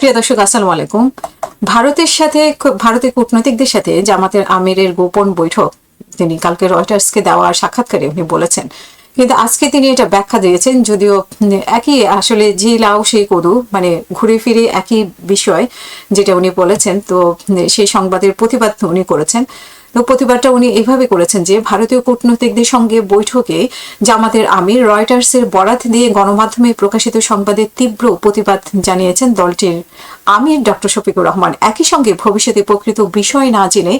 প্রিয় দর্শক, আসসালামু আলাইকুম। ভারতের কূটনৈতিকদের সাথে জামাতের আমিরের গোপন বৈঠক তিনি কালকে রয়টার্সকে দেওয়া সাক্ষাৎকারে উনি বলেছেন, কিন্তু আজকে তিনি এটা ব্যাখ্যা দিয়েছেন। যদিও একই, আসলে যে লাউ সেই কদু, মানে ঘুরে ফিরে একই বিষয় যেটা উনি বলেছেন। তো সেই সংবাদের প্রতিবাদ উনি করেছেন। তো প্রতিবাদটা উনি এভাবে করেছেন যে ভারতীয় কূটনীতিকদের সঙ্গে বৈঠকে জামাতের আমির রয়টার্সের বরাত দিয়ে গণমাধ্যমে প্রকাশিত সংবাদের তীব্র প্রতিবাদ জানিয়েছেন দলটির আমির ডক্টর শফিকুর রহমান। একই সঙ্গে ভবিষ্যতে প্রকৃত বিষয় না জেনে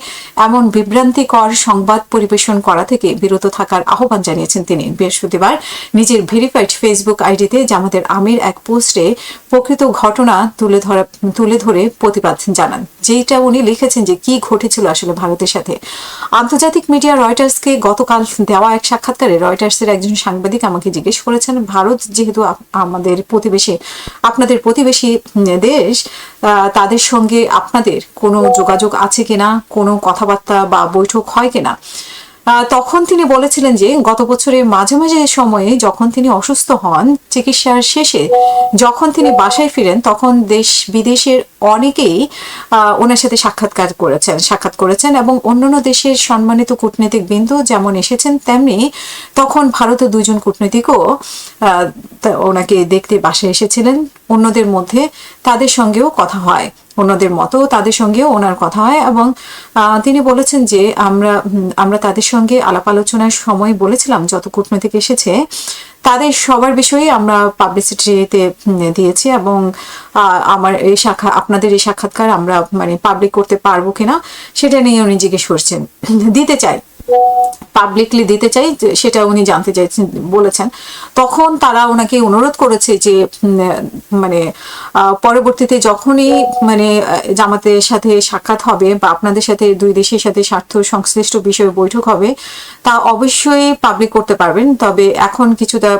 এমন বিভ্রান্তিকর সংবাদ পরিবেশন করা থেকে বিরত থাকার আহ্বান জানিয়েছেন তিনি। বৃহস্পতিবার নিজের ভেরিফাইড ফেসবুক আইডিতে জামাতের আমির এক পোস্টে প্রকৃত ঘটনা তুলে ধরে প্রতিবাদ জানান, যেটা উনি লিখেছেন যে কি ঘটেছিল আসলে ভারতের সাথে। আন্তর্জাতিক মিডিয়া রয়টার্সকে গতকাল দেওয়া এক সাক্ষাৎকারে রয়টার্সের একজন সাংবাদিক আমাকে জিজ্ঞেস করেছেন, ভারত যেহেতু আপনাদের প্রতিবেশী দেশ, তাদের সঙ্গে আপনাদের কোনো যোগাযোগ আছে কিনা, কোনো কথাবার্তা বা বৈঠক হয় কিনা। তখন তিনি বলেছিলেন যে গত বছরের মাঝে মাঝে সময়ে যখন তিনি অসুস্থ হন, চিকিৎসার শেষে যখন তিনি বাসায় ফিরেন, তখন দেশ বিদেশের অনেকেই ওনার সাথে সাক্ষাৎ করেছেন এবং অন্যান্য দেশের সম্মানিত কূটনীতিক বিন্দু যেমন এসেছেন, তেমনি তখন ভারতের দুইজন কূটনীতিকও ওনাকে দেখতে বাসায় এসেছিলেন। অন্যদের মধ্যে তাদের সঙ্গেও কথা হয়, অন্যদের মতো তাদের সঙ্গেও ওনার কথা হয় এবং তিনি বলেছেন যে আমরা তাদের সঙ্গে আলাপ আলোচনার সময় বলেছিলাম যত কূটনৈতিক এসেছে তাদের সবার বিষয়ে আমরা পাবলিসিটিতে দিয়েছি এবং আপনাদের এই সাক্ষাৎকার আমরা পাবলিক করতে পারবো কিনা সেটা নিয়ে উনি জিজ্ঞেস করছেন। পাবলিকলি দিতে চাই সেটা উনি জানতে চাইছেন বলেছেন। তখন তারা ওনাকে অনুরোধ করেছে যে পরবর্তীতে যখনই জামাতের সাথে সাক্ষাৎ হবে বা আপনাদের সাথে দুই দেশের সাথে স্বার্থ সংশ্লিষ্ট বিষয়ে বৈঠক হবে, তা অবশ্যই পাবলিক করতে পারবেন। তবে এখন কিছুটা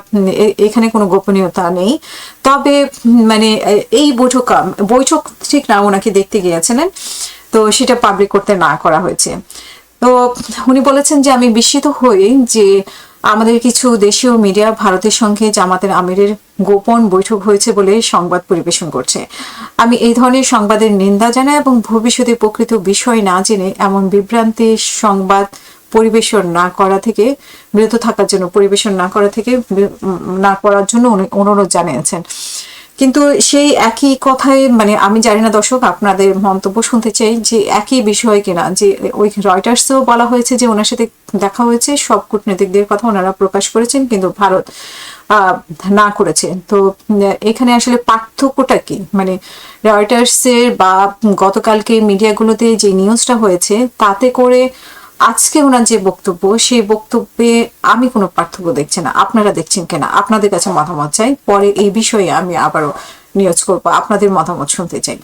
এখানে কোনো গোপনীয়তা নেই। তবে এই বৈঠক ঠিক না, ওনাকে দেখতে গিয়েছিলেন, তো সেটা পাবলিক করতে না করা হয়েছে। তো উনি বলেছেন যে আমি বিস্মিত হই যে আমাদের কিছু দেশীয় মিডিয়া ভারতের সঙ্গে জামাতের আমিরের গোপন বৈঠক হয়েছে বলে সংবাদ পরিবেশন করছে। আমি এই ধরনের সংবাদের নিন্দা জানাই এবং ভবিষ্যতে প্রকৃত বিষয় না জেনে এমন বিভ্রান্তি সংবাদ পরিবেশন না করার জন্য অনুরোধ জানিয়েছেন। কিন্তু সেই একই কথায় আমি জানি না দর্শক, আপনাদের মন্তব্য শুনতে চাই যে একই বিষয় কিনা, যে ওই রয়টার্সেও বলা হয়েছে যে ওনার সাথে দেখা হয়েছে, সব কূটনীতিকদের কথা ওনারা প্রকাশ করেছেন, কিন্তু ভারত না করেছে। তো এখানে আসলে পার্থক্যটা কি? রয়টার্সের বা গতকালকে মিডিয়াগুলোতে যে নিউজটা হয়েছে তাতে করে আজকে ওনার যে বক্তব্য, সেই বক্তব্যে আমি কোনো পার্থক্য দেখছি না। আপনারা দেখছেন কিনা? আপনাদের কাছে মতামত চাই। পরে এই বিষয়ে আমি আবারও নিউজ করবো, আপনাদের মতামত শুনতে চাই।